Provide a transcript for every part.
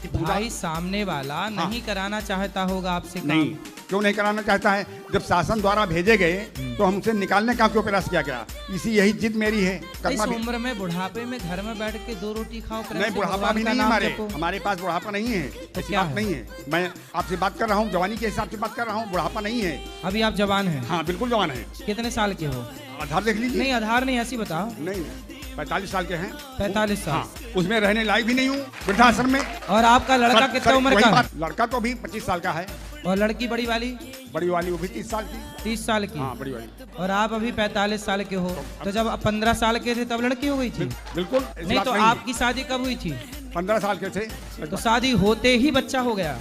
भाई सामने वाला नहीं कराना चाहता होगा आपसे काम। नहीं, क्यों नहीं कराना चाहता है? जब शासन द्वारा भेजे गए तो हमसे निकालने का क्यों प्रयास किया गया? यही जिद मेरी है। इस उम्र में बुढ़ापे में घर में बैठ के 2 रोटी खाओ। नहीं, बुढ़ापा भी नहीं है हमारे पास बात नहीं है। ऐसी बात नहीं है। मैं आपसे बात कर रहा हूँ, जवानी के हिसाब से बात कर रहा हूँ, बुढ़ापा नहीं है। अभी आप जवान हैं? हाँ बिल्कुल जवान है। कितने साल के हो? आधार देख लीजिए। नहीं आधार नहीं, ऐसी बताओ। नहीं, 45 साल के हैं। 45 साल? हाँ, उसमें रहने लायक भी नहीं हूँ वृद्धाश्रम में। और आपका लड़का कितने उम्र का? लड़का तो भी 25 साल का है। और लड़की बड़ी वाली? बड़ी वाली वो भी 30 साल की। 30 साल की? हाँ, बड़ी वाली। और आप अभी 45 साल के हो, तो जब आप 15 साल के थे तब लड़की हो गई थी? बिल्कुल। नहीं तो आपकी शादी कब हुई थी? 15 साल के थे। तो शादी होते ही बच्चा हो गया।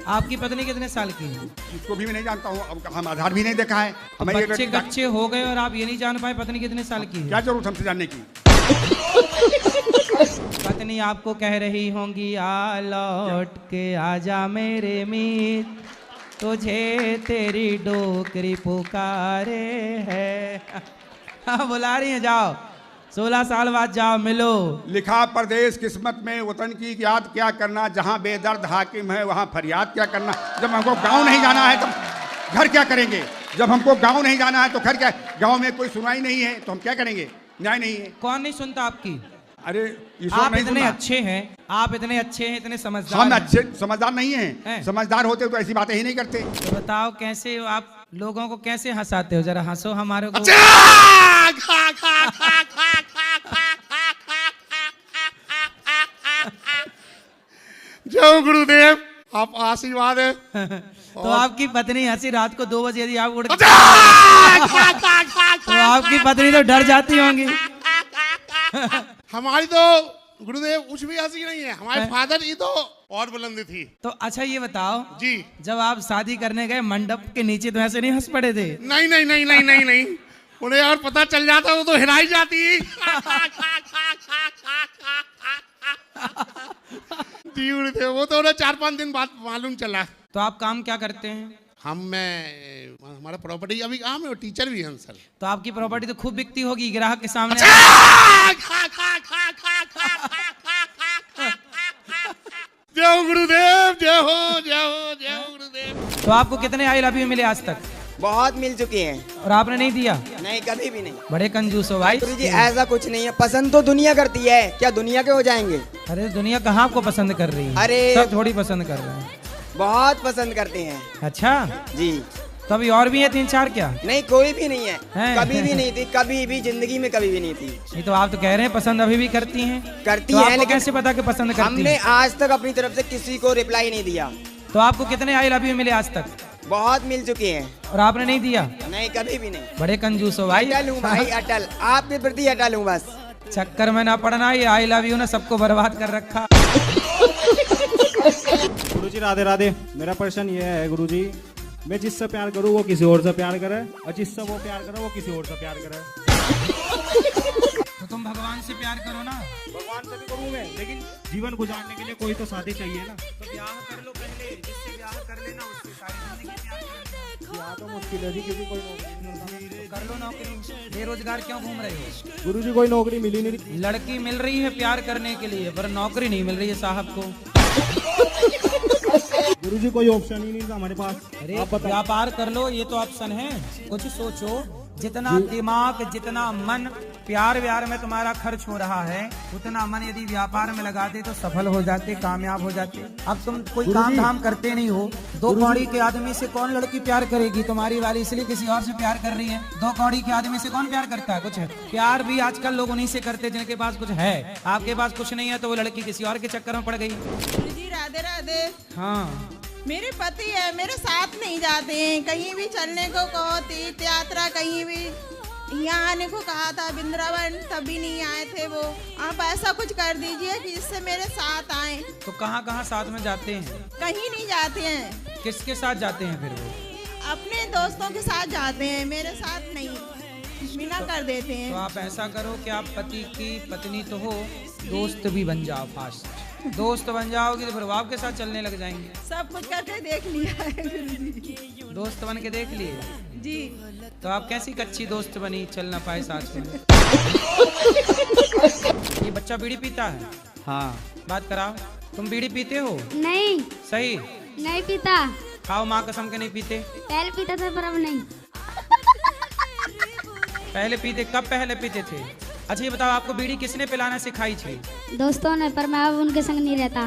आपकी पत्नी कितने साल की है? इसको भी मैं नहीं जानता हूँ, अब हम आधार भी नहीं देखा है। तो बच्चे कच्चे हो गए और आप ये नहीं जान पाए पत्नी कितने साल की है? क्या जरूरत हमसे जानने की? पत्नी आपको कह रही होंगी आ लौट के आजा मेरे मीत, तुझे तेरी डोकरी पुकारे है। हाँ बुला रही है, जाओ 16 साल बाद जाओ मिलो। लिखा परदेश किस्मत में वतन की याद क्या करना, जहाँ बेदर्द हाकिम है वहाँ फरियाद क्या करना। जब हमको गांव नहीं जाना है तो घर क्या करेंगे? जब हमको गांव नहीं जाना है तो घर क्या? गांव में कोई सुनाई नहीं है तो हम क्या करेंगे? न्याय नहीं है। कौन नहीं सुनता आपकी? अरे आप इतने अच्छे हैं, आप इतने अच्छे हैं, इतने समझदार। हम अच्छे समझदार नहीं हैं। समझदार होते तो ऐसी बातें ही नहीं करते। तो बताओ कैसे आप लोगों को कैसे हंसाते हो? जरा हंसो हमारे को। जय गुरुदेव, आप आशीर्वाद है। तो आपकी पत्नी हंसी रात को 2 बजे यदि आप उड़ तो आपकी पत्नी तो डर जाती होंगी। हमारी तो गुरुदेव कुछ भी हंसी नहीं है, हमारे फादर की तो और बुलंदी थी। तो अच्छा ये बताओ जी, जब आप शादी करने गए मंडप के नीचे तो ऐसे नहीं हंस पड़े थे? नहीं नहीं नहीं नहीं नहीं नहीं, उन्हें और पता चल जाता वो तो हिलाई जाती। जी गुरुदेव, वो तो उन्हें 4-5 दिन बाद मालूम चला। तो आप काम क्या करते हैं? हमारा प्रॉपर्टी अभी काम है, टीचर भी हैं सर। तो आपकी प्रॉपर्टी तो खूब बिकती होगी ग्राहक के सामने। जय गुरुदेव, जय हो जय हो जय हो गुरुदेव। तो आपको कितने आई लव यू मिले आज तक? बहुत मिल चुके हैं। और आपने नहीं दिया? नहीं, कभी भी नहीं। बड़े कंजूस हो भाई। गुरुजी ऐसा कुछ नहीं है, पसंद तो दुनिया करती है, क्या दुनिया के हो जाएंगे? अरे दुनिया कहाँ आपको पसंद कर रही है? अरे सब थोड़ी पसंद कर रहे हैं। बहुत पसंद करते हैं। अच्छा जी। तो अभी और भी है 3-4 क्या? नहीं, कोई भी नहीं है, है? कभी भी नहीं थी, कभी भी जिंदगी में कभी भी नहीं थी। ये तो आप तो कह रहे हैं पसंद अभी भी करती हैं। करती तो है, आपको लेकिन कैसे पता कि पसंद करती हमने हैं? आज तक अपनी तरफ से किसी को रिप्लाई नहीं दिया। तो आपको कितने आई लव यू मिले आज तक? बहुत मिल चुके हैं। और आपने नहीं दिया? नहीं, कभी भी नहीं। बड़े कंजूस हो भाई। अटल हूँ भाई, अटल, आपके प्रति अटल हूँ बस। चक्कर में ना पड़ना, ये आई लव यू ने सबको बर्बाद कर रखा। गुरुजी राधे राधे। मेरा प्रश्न ये है गुरुजी, मैं जिससे प्यार करूँ वो किसी और से प्यार करे, और जिससे वो प्यार करे वो किसी और से प्यार करे। तो तुम भगवान से प्यार करो ना। भगवान से भी करूँ मैं, लेकिन जीवन गुजारने के लिए कोई तो साथी चाहिए ना। तो ब्याह कर लो पहले, जिससे ब्याह कर लेना उससे सारी जिंदगी प्यार कर लेना। ब्याह तो मुश्किल है जी, क्योंकि कोई नौकरी नहीं मिलता। तो कर लो नौकरी। बेरोजगार क्यों घूम रहे हो? गुरुजी कोई नौकरी मिली नहीं। लड़की मिल रही है प्यार करने के लिए, पर नौकरी नहीं मिल रही है साहब को। गुरुजी कोई ऑप्शन ही नहीं था हमारे पास। अरे आप बताइए। व्यापार कर लो, ये तो ऑप्शन है। कुछ सोचो, जितना दिमाग जितना मन प्यार व्यार में तुम्हारा खर्च हो रहा है, उतना मन यदि व्यापार में लगाते तो सफल हो जाते, कामयाब हो जाते। अब तुम कोई काम धाम करते नहीं हो। 2 कौड़ी के आदमी से कौन लड़की प्यार करेगी? तुम्हारी वाली इसलिए किसी और से प्यार कर रही है। 2 कौड़ी के आदमी से कौन प्यार करता है? कुछ है प्यार भी आजकल लोग उन्हीं से करते जिनके पास कुछ है। आपके पास कुछ नहीं है तो वो लड़की किसी और के चक्कर में पड़ गई। जी राधे राधे। हाँ, मेरे पति है, मेरे साथ नहीं जाते हैं। कहीं भी चलने को कहो, तीर्थ यात्रा कहीं भी, यहाँ आने को कहा था वृंदावन, तभी नहीं आए थे वो। आप ऐसा कुछ कर दीजिए कि इससे मेरे साथ आए। तो कहाँ कहाँ साथ में जाते हैं? कहीं नहीं जाते हैं। किसके साथ जाते हैं फिर वो? अपने दोस्तों के साथ जाते हैं, मेरे साथ नहीं, बिना कर देते हैं। तो आप ऐसा करो कि आप पति की पत्नी तो हो, दोस्त भी बन जाओ। फास्ट दोस्त बन जाओगी तो फिर वो आपके साथ चलने लग जाएंगे। सब कुछ करके देख लिया है गुरुजी। दोस्त बन के देख लिए जी। तो आप कैसी कच्ची दोस्त बनी, चल ना पाए साथ में? ये बच्चा बीड़ी पीता है? हाँ। बात कराओ। तुम बीड़ी पीते हो? नहीं, सही। नहीं पीता। खाओ माँ कसम के नहीं पीते। पहले पीता था पर अब नहीं। पहले पीते, कब पहले पीते थे? अच्छा ये बताओ, आपको बीड़ी किसने पिलाना सिखाई थी? दोस्तों ने, पर मैं अब उनके संग नहीं रहता।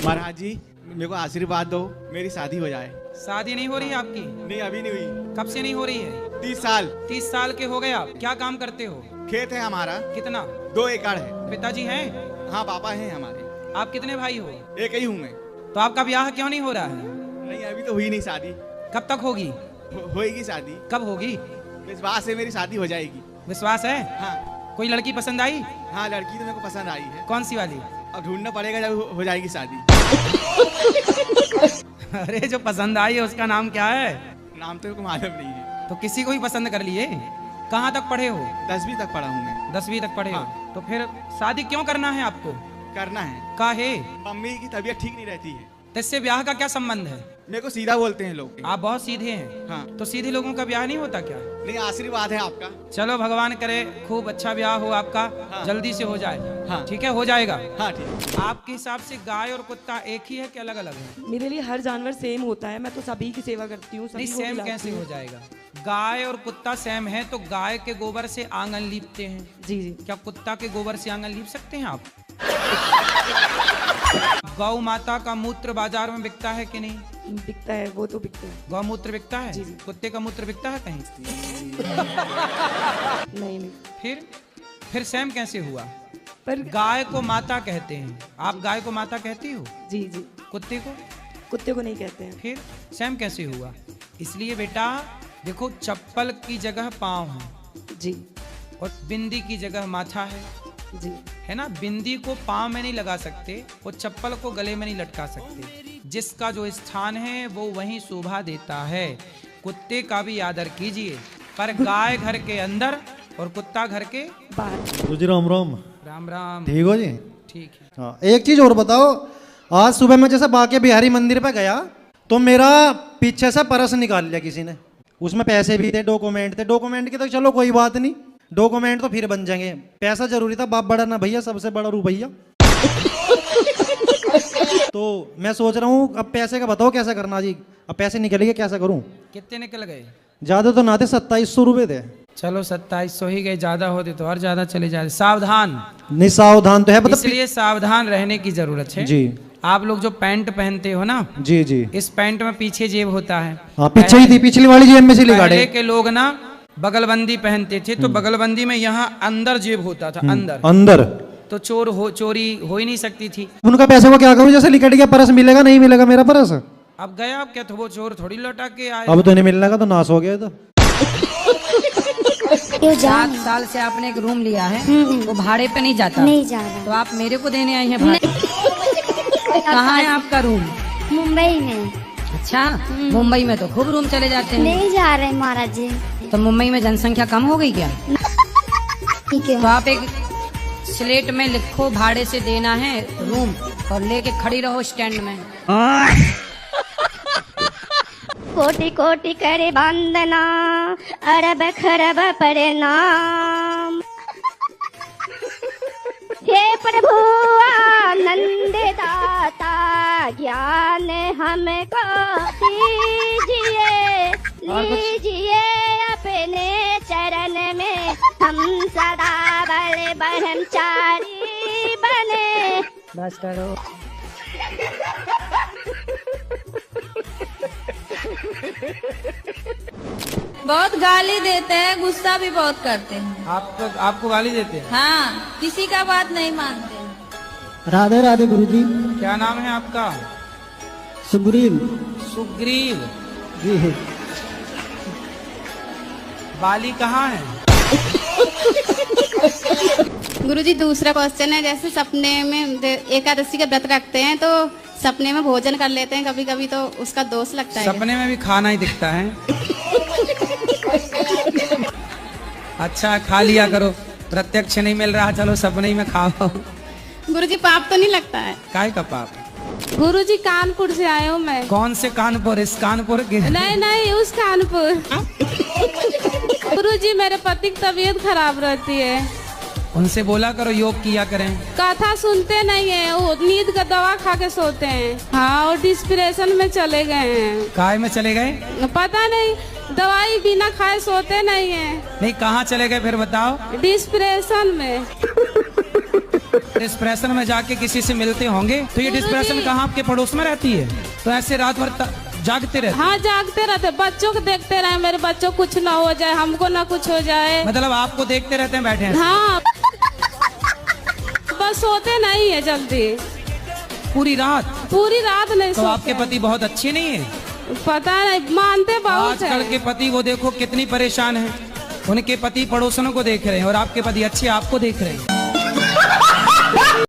महाराज जी मेरे को आशीर्वाद दो, मेरी शादी हो जाए। शादी नहीं हो रही है आपकी? नहीं अभी नहीं हुई। कब से नहीं हो रही है? 30 साल। 30 साल के हो गए आप। क्या काम करते हो? खेत है हमारा। कितना? 2 एकड़ है। पिताजी हैं? हाँ पापा हैं हमारे। आप कितने भाई हो? एक ही हूँ मैं। तो आपका ब्याह क्यों नहीं हो रहा है? नहीं अभी तो हुई नहीं शादी। कब तक होगी? होएगी शादी। कब होगी? विश्वास है मेरी शादी हो जाएगी। विश्वास है? हाँ। कोई लड़की पसंद आई? हाँ लड़की तो मेरे को पसंद आई है। कौन सी वाली? अब ढूंढना पड़ेगा जब हो जाएगी शादी। अरे जो पसंद आई है उसका नाम क्या है? नाम तो मेरे को मालूम नहीं है। तो किसी को ही पसंद कर लिए? कहाँ तक पढ़े हो? 10वीं तक पढ़ा हूँ मैं। 10वीं तक पढ़े हो? हाँ। तो फिर शादी क्यों करना है आपको? करना है। काहे? मम्मी की तबीयत ठीक नहीं रहती है। तो इससे ब्याह का क्या संबंध है? मेरे को सीधा बोलते हैं लोग। आप बहुत सीधे हैं। हाँ। तो सीधे लोगों का ब्याह नहीं होता क्या? नहीं आशीर्वाद है आपका। चलो भगवान करे खूब अच्छा ब्याह हो आपका। हाँ। जल्दी से हो जाए। हाँ। ठीक है, हो जाएगा। हाँ ठीक। आपके हिसाब से गाय और कुत्ता एक ही है कि अलग अलग है? मेरे लिए हर जानवर सेम होता है, मैं तो सभी की सेवा करती हूँ। नहीं, सेम कैसे हो जाएगा? गाय और कुत्ता सेम है तो गाय के गोबर से आंगन लीपते हैं। जी जी। क्या कुत्ता के गोबर से आंगन लीप सकते हैं आप? गौ माता का मूत्र बाजार में बिकता है कि नहीं? बिकता है, वो तो बिकता है। गौमूत्र बिकता है? जी, जी। कुत्ते का मूत्र बिकता है कहीं? नहीं नहीं। फिर सेम कैसे हुआ? पर गाय को माता कहते हैं, आप गाय को माता कहती हो? जी जी। कुत्ते को? कुत्ते को नहीं कहते हैं। फिर सेम कैसे हुआ? इसलिए बेटा देखो, चप्पल की जगह पाँव है जी और बिंदी की जगह माथा है, जी। है ना? बिंदी को पाँव में नहीं लगा सकते और चप्पल को गले में नहीं लटका सकते। जिसका जो स्थान है वो वहीं शोभा देता है। कुत्ते का भी आदर कीजिए, पर गाय घर के अंदर और कुत्ता घर के बाहर। गुरुजी राम राम। राम राम। ठीक हो जी? ठीक है। हाँ, एक चीज और बताओ, आज सुबह मैं जैसे बाके बिहारी मंदिर पे गया तो मेरा पीछे से पर्स निकाल लिया किसी ने। उसमें पैसे भी थे, डॉक्यूमेंट थे। डॉक्यूमेंट की तो चलो कोई बात नहीं, डॉक्यूमेंट तो फिर बन जाएंगे। पैसा जरूरी था, बाप बड़ा ना भैया, सबसे बड़ा रुपया। तो मैं सोच रहा हूँ अब पैसे का बताओ कैसे करना जी। अब पैसे निकलेंगे, कैसे करूँ? कितने निकल गए? ज्यादा तो ना थे, 2700 रुपये थे। चलो 2700 ही गए, ज्यादा होते तो और ज्यादा चले जाते। सावधान। नहीं सावधान तो है, मतलब इसलिए सावधान रहने की जरूरत है जी। आप लोग जो पैंट पहनते हो ना, जी जी, इस पैंट में पीछे जेब होता है। हाँ पीछे ही थी, पिछली वाली जेब में से पहले निकाले। के लोग ना बगलबंदी पहनते थे, तो बगलबंदी में यहाँ अंदर जेब होता था, अंदर अंदर तो चोरी हो ही नहीं सकती थी। उनका पैसे को क्या करूँ? जैसे लिकट गया, पर्स मिलेगा नहीं मिलेगा मेरा पर्स? अब गया, अब क्या तो वो चोर थोड़ी लौटा के आए। अब तो नहीं मिलने का, तो नाश हो गया। तो 7 साल से आपने एक रूम लिया है, वो भाड़े पे नहीं जाता? नहीं जा रहा। तो आप मेरे को देने आई हैं भाड़े? कहाँ है आपका रूम? मुंबई में। अच्छा, मुंबई में तो खूब रूम चले जाते हैं। नहीं जा रहे महाराज जी। तो मुंबई में जनसंख्या कम हो गई क्या? ठीक है। तो आप एक स्लेट में लिखो भाड़े से देना है रूम, और लेके खड़ी रहो स्टैंड में। कोटि कोटि करे वंदना, अरब खरब प्रणाम। हे प्रभु आनंद दाता, ज्ञान हमको दीजिए, लीजिए अपने चरण में, हम सदा बड़े ब्रह्मचारी बने। बस करो। बहुत गाली देते हैं, गुस्सा भी बहुत करते हैं। आपको गाली देते हैं? हाँ, किसी का बात नहीं मानते। राधे राधे गुरुजी। क्या नाम है आपका? सुग्रीव। सुग्रीव जी। बाली कहाँ है? गुरुजी दूसरा क्वेश्चन है, जैसे सपने में एकादशी का व्रत रखते हैं तो सपने में भोजन कर लेते हैं कभी कभी, तो उसका दोष लगता है? सपने में भी खाना ही दिखता है। अच्छा खा लिया करो, प्रत्यक्ष नहीं मिल रहा, चलो सपने ही में खाओ। गुरुजी पाप तो नहीं लगता है? काय का पाप? गुरुजी कानपुर से आए हूँ मैं। कौन से कानपुर? इस कानपुर के? नहीं नहीं, उस कानपुर। गुरुजी मेरे पति की तबीयत खराब रहती है। उनसे बोला करो योग किया करें। कथा सुनते नहीं है, वो नींद का दवा खा के सोते हैं। हाँ, और डिस्प्रेशन में चले गए हैं। काय में चले गए? पता नहीं, दवाई बिना खाए सोते नहीं है। नहीं, कहाँ चले गए फिर बताओ? डिस्प्रेशन में। डिस्प्रेशन में जाके किसी से मिलते होंगे, तो ये डिस्प्रेशन कहाँ आपके पड़ोस में रहती है? तो ऐसे रात भर जागते रहते? हाँ, जागते रहते, बच्चों को देखते रहे, मेरे बच्चों को कुछ ना हो जाए, हमको ना कुछ हो जाए। मतलब आपको देखते रहते हैं बैठे हैं? हाँ, बस सोते नहीं है जल्दी। पूरी रात? पूरी रात नहीं तो सोते। आपके पति बहुत अच्छे नहीं है? पता नहीं, मानते बहुत है। आजकल के पति वो देखो कितनी परेशान है, उनके पति पड़ोसनों को देख रहे हैं और आपके पति अच्छे आपको देख रहे हैं।